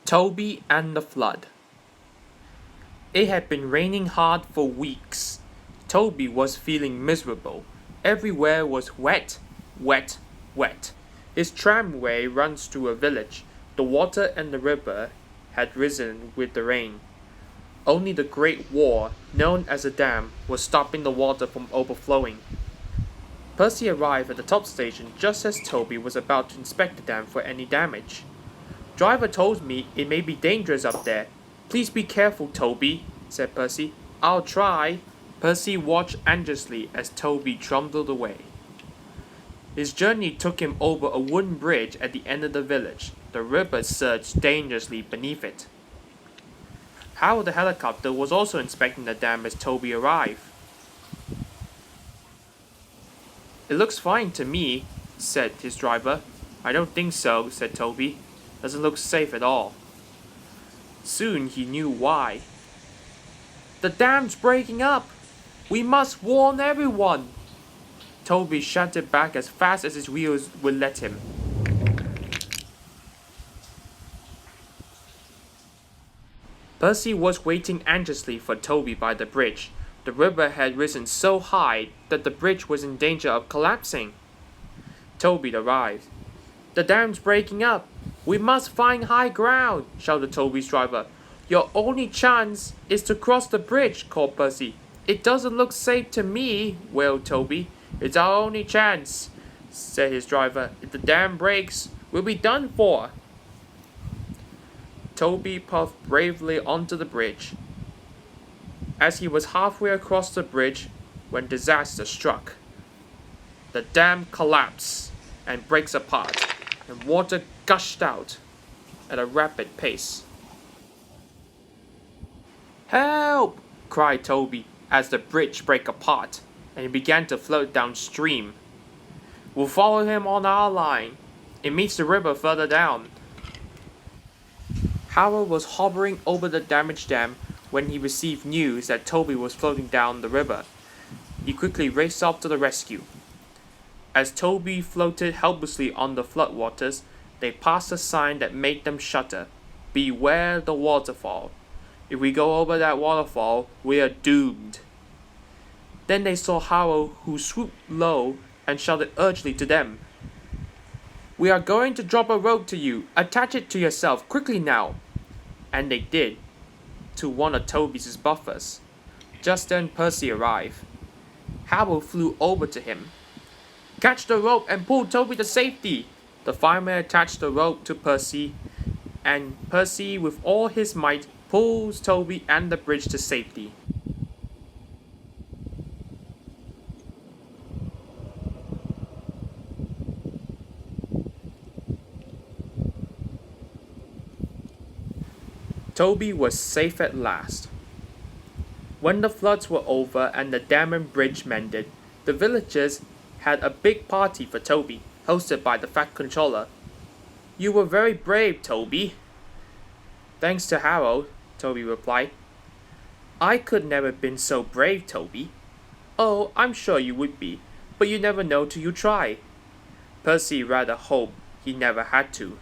Toby and the Flood. It had been raining hard for weeks. Toby was feeling miserable. Everywhere was wet, wet, wet. His tramway runs through a village. The water in the river had risen with the rain. Only the Great Wall, known as a dam, was stopping the water from overflowing. Percy arrived at the top station just as Toby was about to inspect the dam for any damage. "Driver told me it may be dangerous up there. Please be careful, Toby," said Percy. "I'll try." Percy watched anxiously as Toby trundled away. His journey took him over a wooden bridge at the end of the village. The river surged dangerously beneath it. Howard the helicopter was also inspecting the dam as Toby arrived. "It looks fine to me," said his driver. "I don't think so," said Toby. "Doesn't look safe at all." Soon he knew why. "The dam's breaking up! We must warn everyone!" Toby shouted back as fast as his wheels would let him. Percy was waiting anxiously for Toby by the bridge. The river had risen so high that the bridge was in danger of collapsing. Toby arrived. "The dam's breaking up! We must find high ground!" shouted Toby's driver. "Your only chance is to cross the bridge," called Percy. "It doesn't look safe to me," wailed Toby. "It's our only chance," said his driver. "If the dam breaks, we'll be done for." Toby puffed bravely onto the bridge. As he was halfway across the bridge, when disaster struck. The dam collapsed and breaks apart, and water gushed out at a rapid pace. "Help!" cried Toby as the bridge broke apart and he began to float downstream. "We'll follow him on our line. It meets the river further down." Howard was hovering over the damaged dam when he received news that Toby was floating down the river. He quickly raced off to the rescue. As Toby floated helplessly on the floodwaters, they passed a sign that made them shudder. "Beware the waterfall. If we go over that waterfall, we are doomed." Then they saw Howard, who swooped low and shouted urgently to them. "We are going to drop a rope to you. Attach it to yourself quickly now." And they did, to one of Toby's buffers. Just then Percy arrived. Howard flew over to him. "Catch the rope and pull Toby to safety." The fireman attached the rope to Percy, and Percy, with all his might, pulls Toby and the bridge to safety. Toby was safe at last. When the floods were over and the dam and bridge mended, the villagers had a big party for Toby, hosted by the Fat Controller. "You were very brave, Toby." "Thanks to Harold," Toby replied. "I could never have been so brave, Toby." "Oh, I'm sure you would be, but you never know till you try." Percy rather hoped he never had to.